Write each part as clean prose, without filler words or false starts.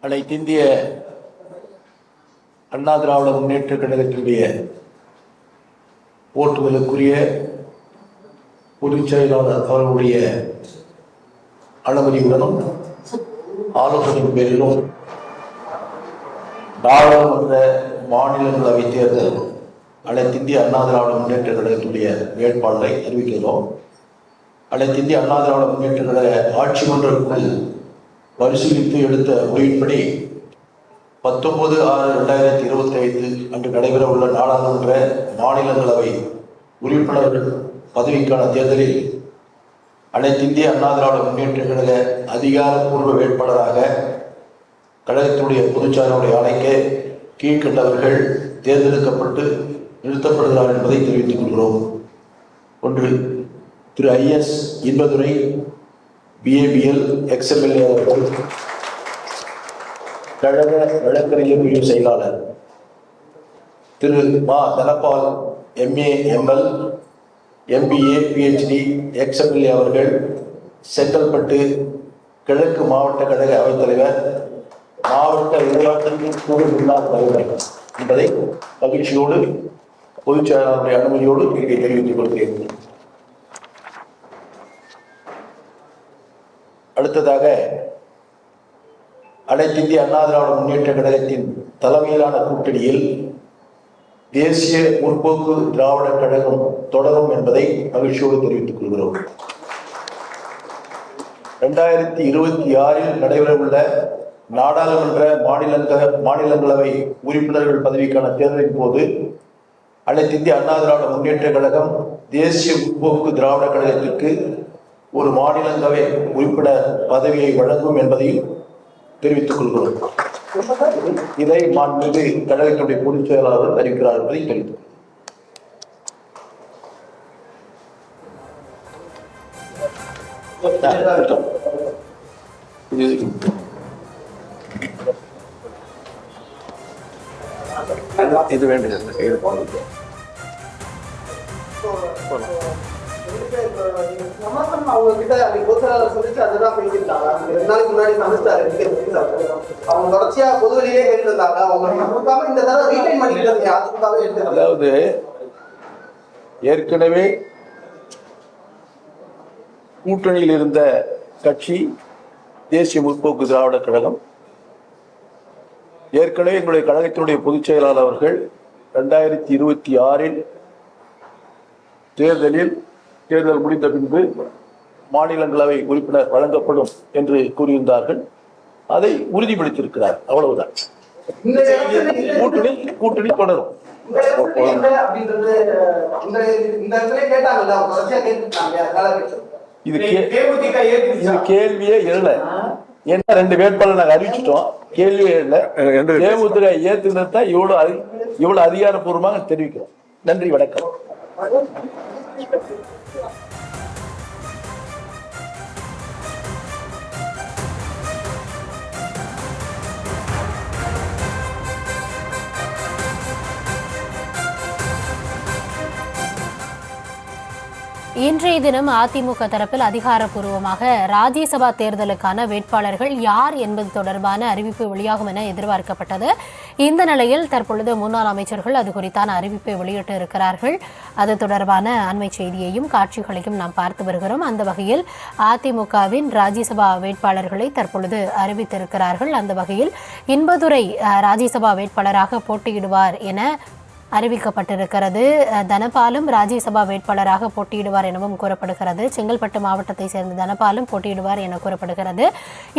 அனைத்திந்திய அண்ணா திராவிட முன்னேற்ற கழகத்தினுடைய போற்றுதலுக்குரிய பொதுச் செயலாளர் அவர்களுடைய அனுமதியுடனும் ஆலோசனையின் பேரிலும் நாடாளுமன்ற மாநிலங்களவை தேர்தல் அனைத்திந்திய அண்ணா திராவிட முன்னேற்ற கழகத்துடைய வேட்பாளரை அறிவிக்கிறோம். அனைத்திந்திய அண்ணா திராவிட முன்னேற்ற கழக ஆட்சி மன்றத்தில் பரிசீலித்து எடுத்த முடிவின்படி 19/6/2025 அன்று நடைபெற உள்ள நாடாளுமன்ற மாநிலங்களவை உறுப்பினர்கள் பதவிக்கான தேர்தலில் அனைத்திந்திய அண்ணா திராவிட முன்னேற்ற கழக அதிகாரப்பூர்வ வேட்பாளராக கழகத்தினுடைய பொதுச்சாளருடைய ஆணைக்கு கீழ்கண்டவர்கள் தேர்ந்தெடுக்கப்பட்டு நிறுத்தப்படுகிறார் என்பதை தெரிவித்துக் கொள்கிறோம். 1. திரு IS இன்பதுரை BABL XMLA அவர்கள் கழக வழக்கறிஞர் பிரிவு செயலாளர். திரு மா Dhanapal MA ML MBA PhD XMLA அவர்கள் செங்கல்பட்டு கிழக்கு மாவட்ட கழக அவைத்தலைவர், மாவட்ட விளையாட்டு குழு முன்னாள் தலைவர் என்பதை மகிழ்ச்சியோடு பொதுச் செயலாளருடைய அனுமதியோடு இங்கே தெரிவித்துக் கொள்கிறேன். அடுத்ததாக அனைத்திந்திய அண்ணா திராவிட முன்னேற்ற கழகத்தின் தலைமையிலான கூட்டணியில் தேசிய முற்போக்கு திராவிட கழகம் தொடரும் என்பதை மகிழ்ச்சியோடு தெரிவித்துக் கொள்கிறோம். 2026 நடைபெறவுள்ள நாடாளுமன்ற மாநிலங்களவை உறுப்பினர்கள் பதவிக்கான தேர்தலின் போது அனைத்திந்திய அண்ணா திராவிட முன்னேற்ற கழகம் தேசிய முற்போக்கு திராவிட கழகத்திற்கு ஒரு மாநிலங்களவை உறுப்பினர் பதவியை வழங்கும் என்பதையும் தெரிவித்துக் கொள்கிறோம். இதை மாண்புமிகு கழகத்தினுடைய பொதுச் செயலாளர் அறிவிக்கிறார் என்பதை தெரிவித்துக் இது வேண்டும். அவங்க கிட்ட சொல்லிச்சு அதுதான் பேசியிருந்தாங்க. 2 நாளைக்கு முன்னாடி அவங்க தொடர்ச்சியா பொதுவெளியிலே கேட்டு இருந்தாங்க. அவங்க இந்த தடவை ரீடைன் பண்ணிக்கிட்டு அதுக்காக. அதாவது ஏற்கனவே கூட்டணியில் இருந்த கட்சி தேசிய முற்போக்கு திராவிட கழகம். ஏற்கனவே எங்களுடைய கழகத்தினுடைய பொதுச் செயலாளர் அவர்கள் 2026 தேர்தல் முடிந்த பின்பு மாநிலங்களவை உறுப்பினர் வழங்கப்படும் என்று கூறியிருந்தார்கள். அதை உறுதிப்படுத்தியிருக்கிறார். அவ்வளவுதான். கூட்டணி தொடரும். இது கேள்வியே எழல. என்ன 2 வேட்பாளர் நாங்கள் அறிவிச்சிட்டோம். கேள்வியே எழல. தேமுதிக ஏற்றுனதை இவ்வளவு அதிகாரப்பூர்வமாக தெரிவிக்கிறோம். நன்றி, வணக்கம். இன்றைய தினம் அதிமுக தரப்பில் அதிகாரப்பூர்வமாக ராஜ்யசபா தேர்தலுக்கான வேட்பாளர்கள் யார் என்பது தொடர்பான அறிவிப்பு வெளியாகும் என எதிர்பார்க்கப்பட்டது. இந்த நிலையில் தற்பொழுது முன்னாள் அமைச்சர்கள் அது குறித்தான அறிவிப்பை வெளியிட்டு இருக்கிறார்கள். அது தொடர்பான அண்மை செய்தியையும் காட்சிகளையும் நாம் பார்த்து வருகிறோம். அந்த வகையில் அதிமுகவின் ராஜ்யசபா வேட்பாளர்களை தற்பொழுது அறிவித்திருக்கிறார்கள். அந்த வகையில் இன்பதுரை ராஜ்யசபா வேட்பாளராக போட்டியிடுவார் என அறிவிக்கப்பட்டிருக்கிறது. தனபாலும் ராஜ்யசபா வேட்பாளராக போட்டியிடுவார் எனவும் கூறப்படுகிறது. செங்கல்பட்டு மாவட்டத்தை சேர்ந்த தனபாலும் போட்டியிடுவார் என கூறப்படுகிறது.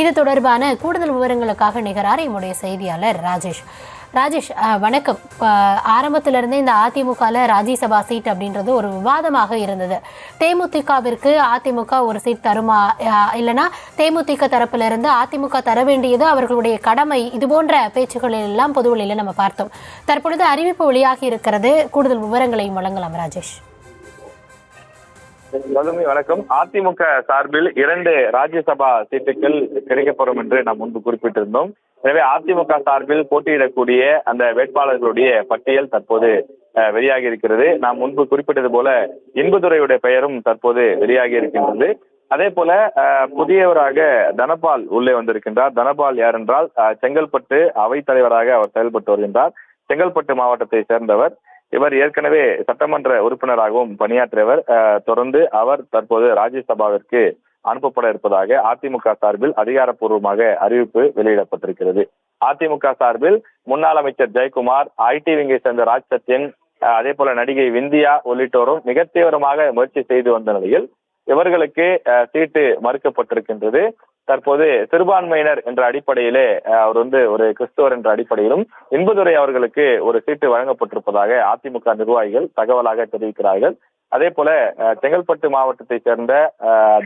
இது தொடர்பான கூடுதல் விவரங்களுக்காக நிகரார் எம்முடைய செய்தியாளர் ராஜேஷ். வணக்கம். ஆரம்பத்திலிருந்தே இந்த அதிமுகவில் ராஜ்யசபா சீட் அப்படின்றது ஒரு விவாதமாக இருந்தது. தேமுதிகவிற்கு அதிமுக ஒரு சீட் தருமா, இல்லைனா தேமுதிக தரப்பிலிருந்து அதிமுக தர வேண்டியது அவர்களுடைய கடமை, இது போன்ற பேச்சுக்களில் எல்லாம் பொதுவெளியில் நம்ம பார்த்தோம். தற்பொழுது அறிவிப்பு வெளியாகி இருக்கிறது. கூடுதல் விவரங்களையும் வழங்கலாம் ராஜேஷ். வணக்கம். அதிமுக சார்பில் 2 ராஜ்யசபா சீட்டுகள் கிடைக்கப்படும் என்று நாம் முன்பு குறிப்பிட்டிருந்தோம். எனவே அதிமுக சார்பில் போட்டியிடக்கூடிய அந்த வேட்பாளர்களுடைய பட்டியல் தற்போது வெளியாகி இருக்கிறது. நாம் முன்பு குறிப்பிட்டது போல இன்பதுரையுடைய பெயரும் தற்போது வெளியாகி இருக்கின்றது. அதே போல புதியவராக தனபால் உள்ளே வந்திருக்கின்றார். தனபால் யார் என்றால் செங்கல்பட்டு அவைத்தலைவராக அவர் செயல்பட்டு வருகின்றார். செங்கல்பட்டு மாவட்டத்தை சேர்ந்தவர். இவர் ஏற்கனவே சட்டமன்ற உறுப்பினராகவும் பணியாற்றியவர். தொடர்ந்து அவர் தற்போது ராஜ்யசபாவிற்கு அனுப்பப்பட இருப்பதாக அதிமுக சார்பில் அதிகாரப்பூர்வமாக அறிவிப்பு வெளியிடப்பட்டிருக்கிறது. அதிமுக சார்பில் முன்னாள் அமைச்சர் ஜெயக்குமார், ஐடி விங்கை சேர்ந்த ராஜ் சத்யன், அதே போல நடிகை விந்தியா உள்ளிட்டோரும் மிக தீவிரமாக முயற்சி செய்து வந்த நிலையில் இவர்களுக்கு சீட்டு மறுக்கப்பட்டிருக்கின்றது. தற்போது சிறுபான்மையினர் என்ற அடிப்படையிலே அவர் ஒரு கிறிஸ்துவர் என்ற அடிப்படையிலும் இன்பதுரை அவர்களுக்கு ஒரு சீட்டு வழங்கப்பட்டிருப்பதாக அதிமுக நிர்வாகிகள் தகவலாக தெரிவிக்கிறார்கள். அதே போல செங்கல்பட்டு மாவட்டத்தை சேர்ந்த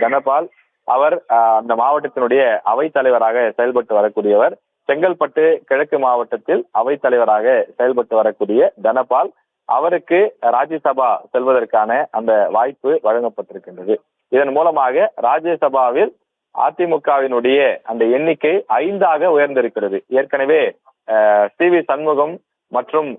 தனபால் அவர் அந்த மாவட்டத்தினுடைய அவைத்தலைவராக செயல்பட்டு வரக்கூடியவர். செங்கல்பட்டு கிழக்கு மாவட்டத்தில் அவைத்தலைவராக செயல்பட்டு வரக்கூடிய தனபால் அவருக்கு ராஜ்யசபா செல்வதற்கான அந்த வாய்ப்பு வழங்கப்பட்டிருக்கின்றது. இதன் மூலமாக ராஜ்யசபாவில் அதிமுகவினுடைய அந்த எண்ணிக்கை 5ஆக உயர்ந்திருக்கிறது. ஏற்கனவே சி.வி. சண்முகம் மற்றும்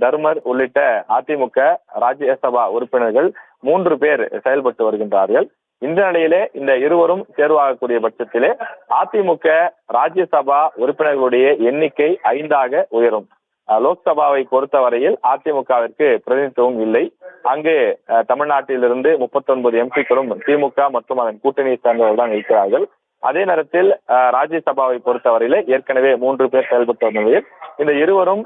தர்மர் உள்ளிட்ட அதிமுக ராஜ்யசபா உறுப்பினர்கள் 3 பேர் செயல்பட்டு வருகின்றார்கள். இந்த நிலையிலே இந்த இருவரும் தேர்வாகக்கூடிய பட்சத்திலே அதிமுக ராஜ்யசபா உறுப்பினர்களுடைய எண்ணிக்கை 5ஆக உயரும். லோக்சபாவை பொறுத்தவரையில் அதிமுகவிற்கு பிரதிநிதித்துவம் இல்லை. அங்கு தமிழ்நாட்டிலிருந்து 39 எம்பிக்களும் திமுக மற்றும் அதன் கூட்டணியை சேர்ந்தவர்கள் தான் இருக்கிறார்கள். அதே நேரத்தில் ராஜ்யசபாவை பொறுத்தவரையில ஏற்கனவே 3 பேர் செயல்பட்டு வந்த நிலையில் இந்த இருவரும்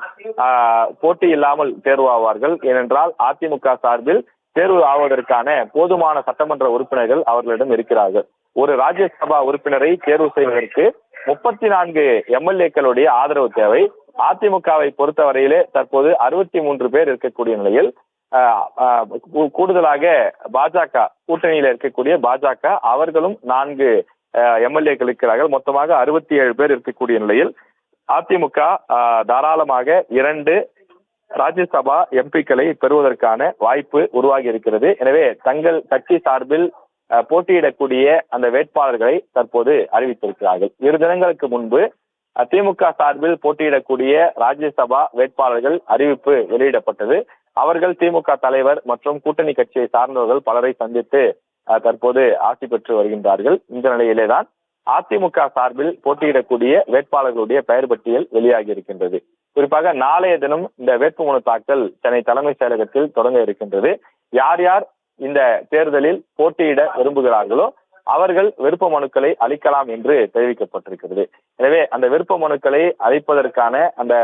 போட்டி இல்லாமல் தேர்வாவார்கள். ஏனென்றால் அதிமுக சார்பில் தேர்வு ஆவதற்கான போதுமான சட்டமன்ற உறுப்பினர்கள் அவர்களிடம் இருக்கிறார்கள். ஒரு ராஜ்யசபா உறுப்பினரை தேர்வு செய்வதற்கு 34 எம்எல்ஏக்களுடைய ஆதரவு தேவை. அதிமுகவை பொறுத்தவரையிலே தற்போது 63 பேர் இருக்கக்கூடிய நிலையில் கூடுதலாக பாஜக கூட்டணியில இருக்கக்கூடிய பாஜக அவர்களும் 4 எம்எல்ஏக்கள் இருக்கிறார்கள். மொத்தமாக 67 பேர் இருக்கக்கூடிய நிலையில் அதிமுக தாராளமாக 2 ராஜ்யசபா எம்பிக்களை பெறுவதற்கான வாய்ப்பு உருவாகி இருக்கிறது. எனவே தங்கள் கட்சி சார்பில் போட்டியிடக்கூடிய அந்த வேட்பாளர்களை தற்போது அறிவித்திருக்கிறார்கள். 2 தினங்களுக்கு முன்பு திமுக சார்பில் போட்டியிடக்கூடிய ராஜ்யசபா வேட்பாளர்கள் அறிவிப்பு வெளியிடப்பட்டது. அவர்கள் திமுக தலைவர் மற்றும் கூட்டணி கட்சியை சார்ந்தவர்கள் பலரை சந்தித்து தற்போது ஆட்சி பெற்று வருகின்றார்கள். இந்த நிலையிலேதான் அதிமுக சார்பில் போட்டியிடக்கூடிய வேட்பாளர்களுடைய பெயர் பட்டியல் வெளியாகி இருக்கின்றது. குறிப்பாக நாளைய தினம் இந்த வேட்புமனு தாக்கல் சென்னை தலைமைச் செயலகத்தில் தொடங்க இருக்கின்றது. யார் யார் இந்த தேர்தலில் போட்டியிட விரும்புகிறார்களோ அவர்கள் விருப்ப மனுக்களை அளிக்கலாம் என்று தெரிவிக்கப்பட்டிருக்கிறது. எனவே அந்த விருப்ப மனுக்களை அளிப்பதற்கான அந்த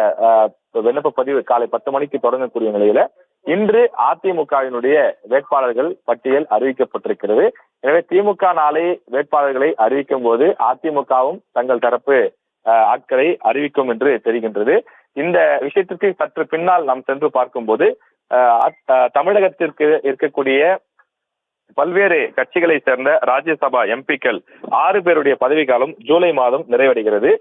விண்ணப்ப பதிவு காலை 10 மணிக்கு தொடங்கக்கூடிய நிலையில இன்று அதிமுகவினுடைய வேட்பாளர்கள் பட்டியல் அறிவிக்கப்பட்டிருக்கிறது. எனவே திமுக நாளை வேட்பாளர்களை அறிவிக்கும் போது அதிமுகவும் தங்கள் தரப்பு ஆட்களை அறிவிக்கும் என்று தெரிகின்றது. இந்த விஷயத்திற்கு சற்று பின்னால் நாம் சென்று பார்க்கும்போது தமிழகத்திற்கு இருக்கக்கூடிய பல்வேறு கட்சிகளை சேர்ந்த ராஜ்யசபா எம்பிக்கள் 6 பேருடைய பதவிக்காலம் ஜூலை மாதம் நிறைவடைகிறது.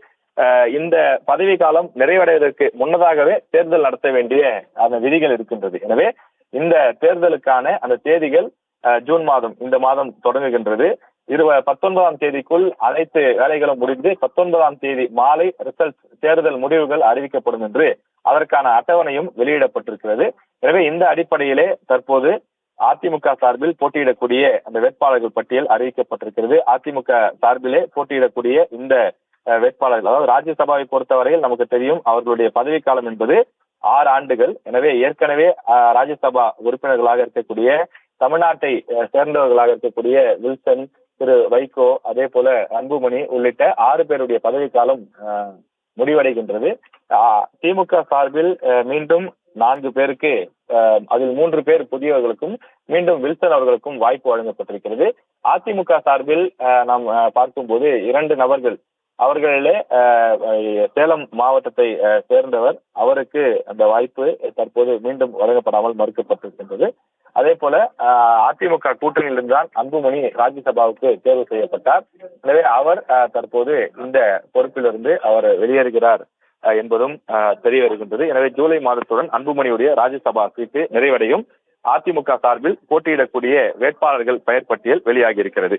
இந்த பதவிக்காலம் நிறைவடைவதற்கு முன்னதாகவே தேர்தல் நடத்த வேண்டிய அந்த விதிகள் இருக்கின்றது. எனவே இந்த தேர்தலுக்கான அந்த தேதிகள் ஜூன் மாதம் இந்த மாதம் தொடங்குகின்றது. 19ஆம் தேதிக்குள் அனைத்து வேலைகளும் முடிந்து 19ஆம் தேதி மாலை ரிசல்ட் தேர்தல் முடிவுகள் அறிவிக்கப்படும் என்று அதற்கான அட்டவணையும் வெளியிடப்பட்டிருக்கிறது. எனவே இந்த அடிப்படையிலே தற்போது அதிமுக சார்பில் போட்டியிடக்கூடிய அந்த வேட்பாளர்கள் பட்டியல் அறிவிக்கப்பட்டிருக்கிறது. அதிமுக சார்பிலே போட்டியிடக்கூடிய இந்த வேட்பாளர்கள், அதாவது ராஜ்யசபாவை பொறுத்தவரையில் நமக்கு தெரியும் அவர்களுடைய பதவிக்காலம் என்பது 6 ஆண்டுகள். எனவே ஏற்கனவே ராஜ்யசபா உறுப்பினர்களாக இருக்கக்கூடிய தமிழ்நாட்டை சேர்ந்தவர்களாக இருக்கக்கூடிய வில்சன், திரு வைகோ, அதே போல அன்புமணி உள்ளிட்ட 6 பேருடைய பதவிக்காலம் முடிவடைகின்றது. திமுக சார்பில் மீண்டும் 4 பேருக்கு, அதில் 3 பேர் புதியவர்களுக்கும் மீண்டும் வில்சன் அவர்களுக்கும் வாய்ப்பு வழங்கப்பட்டிருக்கிறது. அதிமுக சார்பில் நாம் பார்க்கும்போது 2 நபர்கள், அவர்களிலே சேலம் மாவட்டத்தை சேர்ந்தவர், அவருக்கு அந்த வாய்ப்பு தற்போது மீண்டும் வழங்கப்படாமல் மறுக்கப்பட்டிருக்கின்றது. அதே போல அதிமுக கூட்டணியிலிருந்தான் அன்புமணி ராஜ்யசபாவுக்கு தேர்வு செய்யப்பட்டார். எனவே அவர் தற்போது இந்த பொறுப்பிலிருந்து அவர் வெளியேறுகிறார் என்பதும் தெரிய வருகின்றது. எனவே ஜூலை மாதத்துடன் அன்புமணியுடைய ராஜ்யசபா சீட்டு நிறைவடையும். அதிமுக சார்பில் போட்டியிடக்கூடிய வேட்பாளர்கள் பெயர் பட்டியல் வெளியாகி இருக்கிறது.